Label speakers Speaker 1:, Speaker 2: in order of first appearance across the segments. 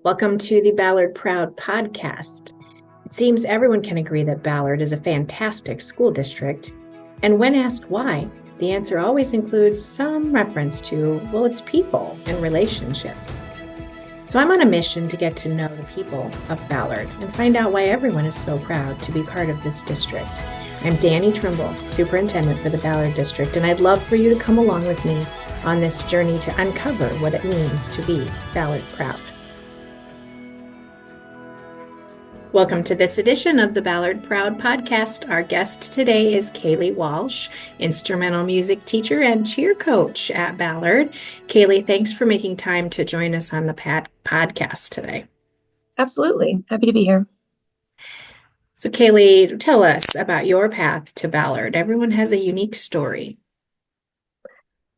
Speaker 1: Welcome to the Ballard Proud podcast. It seems everyone can agree that Ballard is a fantastic school district, and when asked why, the answer always includes some reference to, well, it's people and relationships. So I'm on a mission to get to know the people of Ballard and find out why everyone is so proud to be part of this district. I'm Danny Trimble, Superintendent for the Ballard District, and I'd love for you to come along with me on this journey to uncover what it means to be Ballard Proud. Welcome to this edition of the Ballard Proud podcast. Our guest today is Kaylee Walsh, instrumental music teacher and cheer coach at Ballard. Kaylee, thanks for making time to join us on the podcast today.
Speaker 2: Absolutely. Happy to be here.
Speaker 1: So Kaylee, tell us about your path to Ballard. Everyone has a unique story.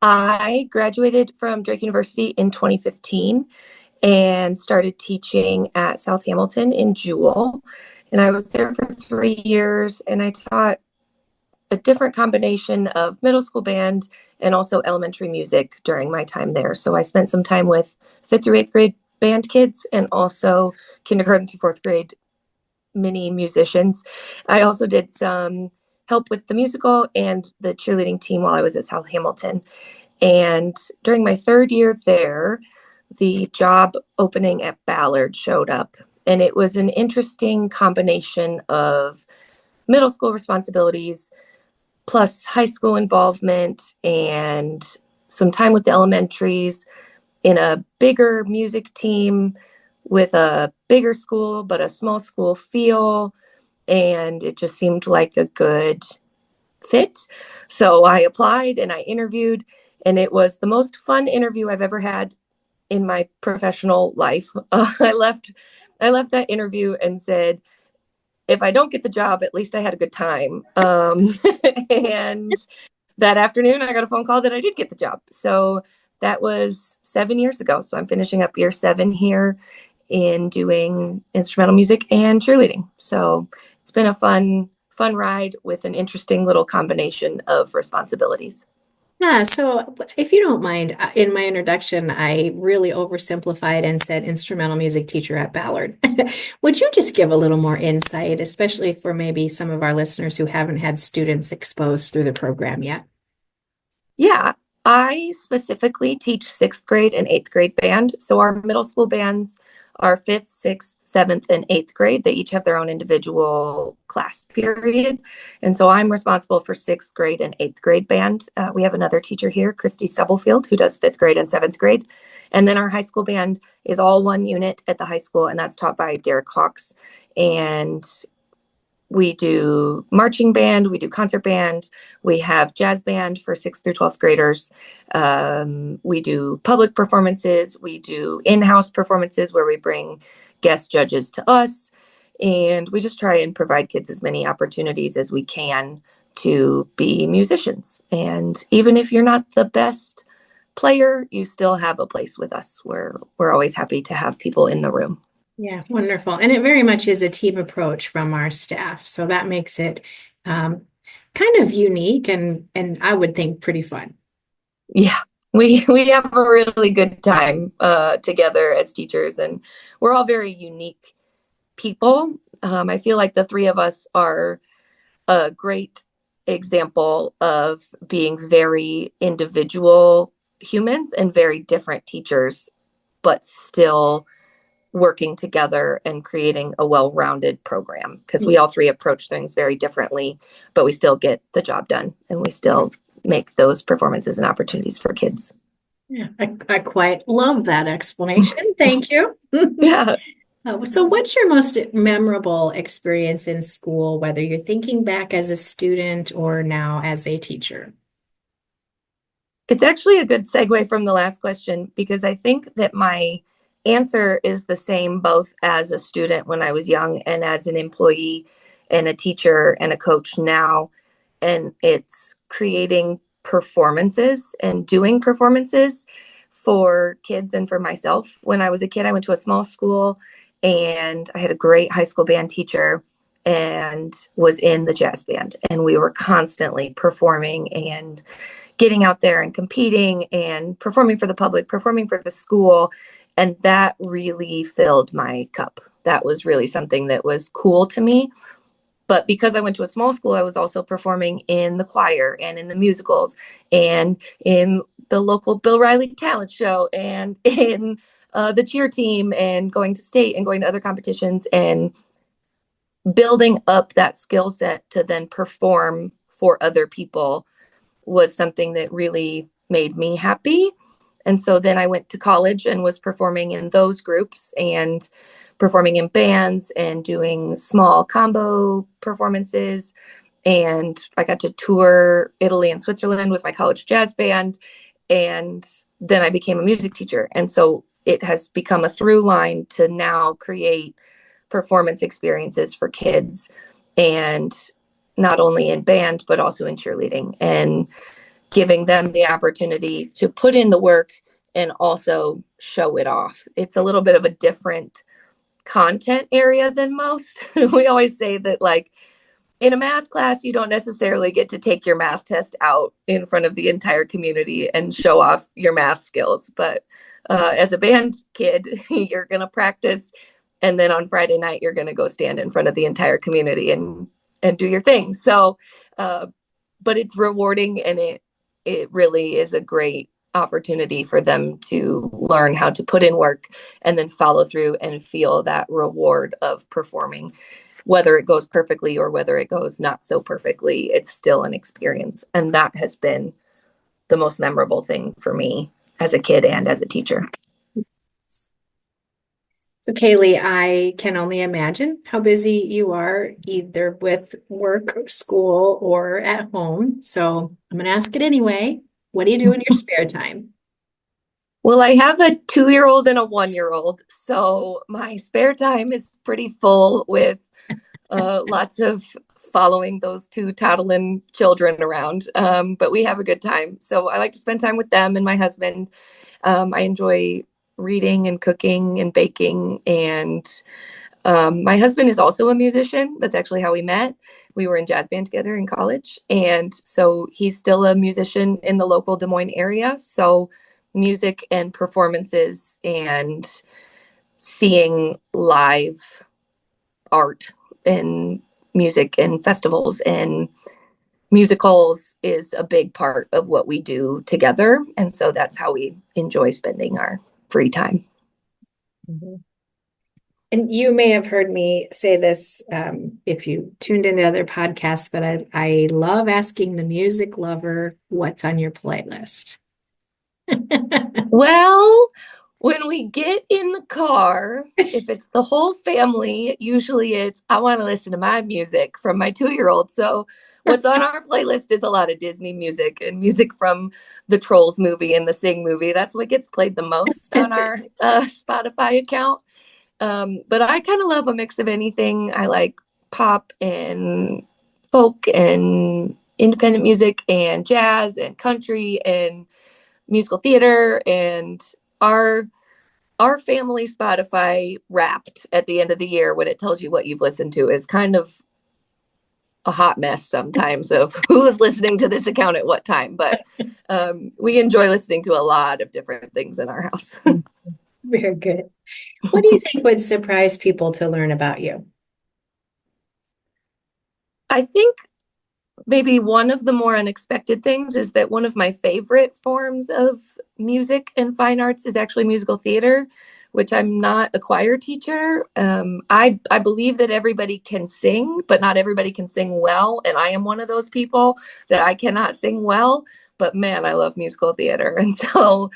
Speaker 2: I graduated from Drake University in 2015 and started teaching at South Hamilton in Jewell. And I was there for 3 years, and I taught a different combination of middle school band and also elementary music during my time there. So I spent some time with 5th through 8th grade band kids and also kindergarten through 4th grade mini musicians. I also did some help with the musical and the cheerleading team while I was at South Hamilton. And during my 3rd year there, the job opening at Ballard showed up, and it was an interesting combination of middle school responsibilities plus high school involvement and some time with the elementaries in a bigger music team with a bigger school but a small school feel, and it just seemed like a good fit. So I applied and I interviewed, and it was the most fun interview I've ever had in my professional life. I left that interview and said, if I don't get the job, at least I had a good time. And that afternoon, I got a phone call that I did get the job. So that was 7 years ago. So I'm finishing up year 7 here in doing instrumental music and cheerleading. So it's been a fun ride with an interesting little combination of responsibilities.
Speaker 1: Yeah, so if you don't mind, in my introduction, I really oversimplified and said instrumental music teacher at Ballard. Would you just give a little more insight, especially for maybe some of our listeners who haven't had students exposed through the program yet?
Speaker 2: Yeah, I specifically teach 6th grade and 8th grade band. So our middle school bands are 5th, 6th, 7th, and 8th grade. They each have their own individual class period. And so I'm responsible for 6th grade and 8th grade band. We have another teacher here, Christy Stubblefield, who does 5th grade and 7th grade. And then our high school band is all one unit at the high school, and that's taught by Derek Hawks. And we do marching band, we do concert band, we have jazz band for 6th through 12th graders. We do public performances, we do in-house performances where we bring guest judges to us, and we just try and provide kids as many opportunities as we can to be musicians. And even if you're not the best player, you still have a place with us. We're always happy to have people in the room.
Speaker 1: Yeah, wonderful. And it very much is a team approach from our staff. So that makes it kind of unique and I would think pretty fun.
Speaker 2: Yeah, we have a really good time together as teachers, and we're all very unique people. I feel like the 3 of us are a great example of being very individual humans and very different teachers, but still working together and creating a well-rounded program, because we all 3 approach things very differently, but we still get the job done and we still make those performances and opportunities for kids.
Speaker 1: Yeah, I quite love that explanation. Thank you.
Speaker 2: Yeah.
Speaker 1: So what's your most memorable experience in school, whether you're thinking back as a student or now as a teacher?
Speaker 2: It's actually a good segue from the last question, because I think that my answer is the same both as a student when I was young and as an employee and a teacher and a coach now. And it's creating performances and doing performances for kids and for myself. When I was a kid, I went to a small school and I had a great high school band teacher and was in the jazz band. And we were constantly performing and getting out there and competing and performing for the public, performing for the school. And that really filled my cup. That was really something that was cool to me. But because I went to a small school, I was also performing in the choir and in the musicals and in the local Bill Riley talent show and in the cheer team and going to state and going to other competitions and building up that skill set to then perform for other people was something that really made me happy. And so then I went to college and was performing in those groups and performing in bands and doing small combo performances. And I got to tour Italy and Switzerland with my college jazz band. And then I became a music teacher. And so it has become a through line to now create performance experiences for kids, and not only in band, but also in cheerleading, and giving them the opportunity to put in the work and also show it off. It's a little bit of a different content area than most. We always say that, like, in a math class, you don't necessarily get to take your math test out in front of the entire community and show off your math skills. But as a band kid, you're going to practice. And then on Friday night, you're going to go stand in front of the entire community and do your thing. So, but it's rewarding, and it really is a great opportunity for them to learn how to put in work and then follow through and feel that reward of performing. Whether it goes perfectly or whether it goes not so perfectly, it's still an experience. And that has been the most memorable thing for me as a kid and as a teacher.
Speaker 1: So, Kaylee, I can only imagine how busy you are, either with work, school, or at home. So, I'm going to ask it anyway. What do you do in your spare time?
Speaker 2: Well, I have a 2-year-old and a 1-year-old. So my spare time is pretty full with lots of following those two toddling children around. But we have a good time. So I like to spend time with them and my husband. I enjoy reading and cooking and baking. And my husband is also a musician. That's actually how we met. We were in jazz band together in college. And so he's still a musician in the local Des Moines area. So music and performances and seeing live art and music and festivals and musicals is a big part of what we do together. And so that's how we enjoy spending our free time.
Speaker 1: Mm-hmm. And you may have heard me say this if you tuned into other podcasts, but I love asking the music lover what's on your playlist.
Speaker 2: Well, when we get in the car, if it's the whole family, usually it's, I want to listen to my music from my 2-year-old. So what's on our playlist is a lot of Disney music and music from the Trolls movie and the Sing movie. That's what gets played the most on our Spotify account. But I kind of love a mix of anything. I like pop and folk and independent music and jazz and country and musical theater, and our family Spotify Wrapped at the end of the year, when it tells you what you've listened to, is kind of a hot mess sometimes of who is listening to this account at what time. But we enjoy listening to a lot of different things in our house.
Speaker 1: Very good. What do you think would surprise people to learn about you?
Speaker 2: I think maybe one of the more unexpected things is that one of my favorite forms of music and fine arts is actually musical theater, which I'm not a choir teacher. I believe that everybody can sing, but not everybody can sing well. And I am one of those people that I cannot sing well, but man, I love musical theater. And so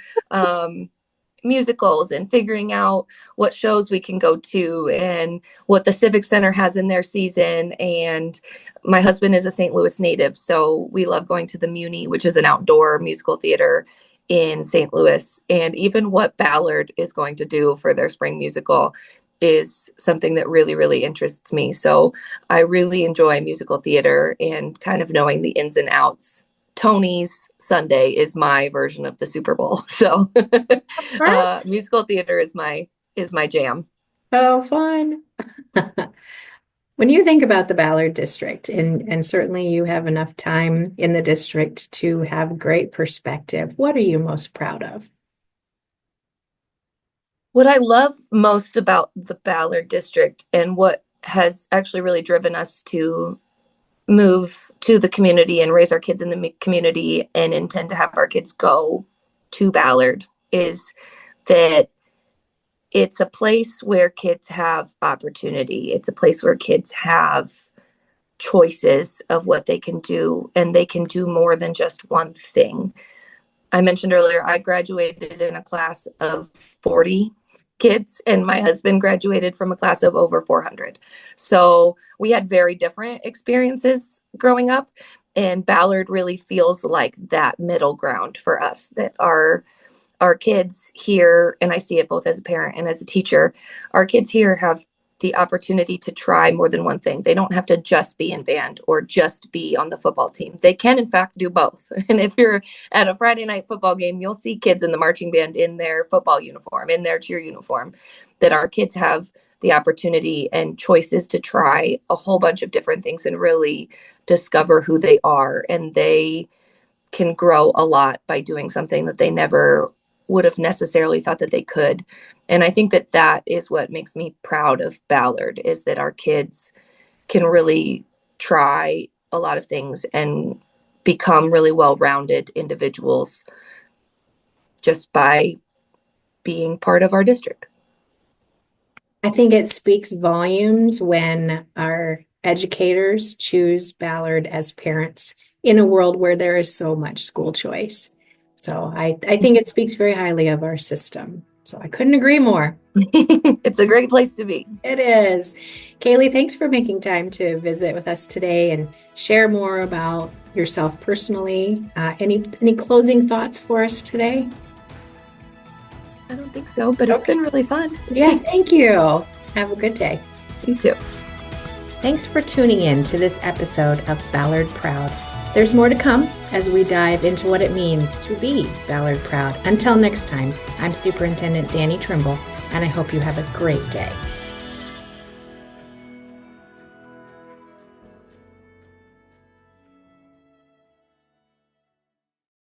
Speaker 2: musicals and figuring out what shows we can go to and what the Civic Center has in their season. And my husband is a St. Louis native, so we love going to the Muni, which is an outdoor musical theater in St. Louis. And even what Ballard is going to do for their spring musical is something that really, really interests me. So I really enjoy musical theater and kind of knowing the ins and outs. Tony's Sunday is my version of the Super Bowl. So musical theater is my jam.
Speaker 1: Oh, fun. When you think about the Ballard district, and certainly you have enough time in the district to have great perspective, what are you most proud of?
Speaker 2: What I love most about the Ballard district and what has actually really driven us to move to the community and raise our kids in the community and intend to have our kids go to Ballard is that it's a place where kids have opportunity. It's a place where kids have choices of what they can do, and they can do more than just one thing. I mentioned earlier, I graduated in a class of 40 kids, and my husband graduated from a class of over 400. So we had very different experiences growing up, and Ballard really feels like that middle ground for us, that our kids here, and I see it both as a parent and as a teacher, our kids here have the opportunity to try more than one thing. They don't have to just be in band or just be on the football team. They can, in fact, do both. And if you're at a Friday night football game, you'll see kids in the marching band in their football uniform, in their cheer uniform, that our kids have the opportunity and choices to try a whole bunch of different things and really discover who they are. And they can grow a lot by doing something that they never would have necessarily thought that they could. And I think that that is what makes me proud of Ballard, is that our kids can really try a lot of things and become really well-rounded individuals just by being part of our district.
Speaker 1: I think it speaks volumes when our educators choose Ballard as parents in a world where there is so much school choice. So I think it speaks very highly of our system. So I couldn't agree more.
Speaker 2: It's a great place to be.
Speaker 1: It is. Kaylee, thanks for making time to visit with us today and share more about yourself personally. Any closing thoughts for us today?
Speaker 2: I don't think so, but it's been really fun.
Speaker 1: Yeah, thank you. Have a good day.
Speaker 2: You too.
Speaker 1: Thanks for tuning in to this episode of Ballard Proud. There's more to come as we dive into what it means to be Ballard Proud. Until next time, I'm Superintendent Danny Trimble, and I hope you have a great day.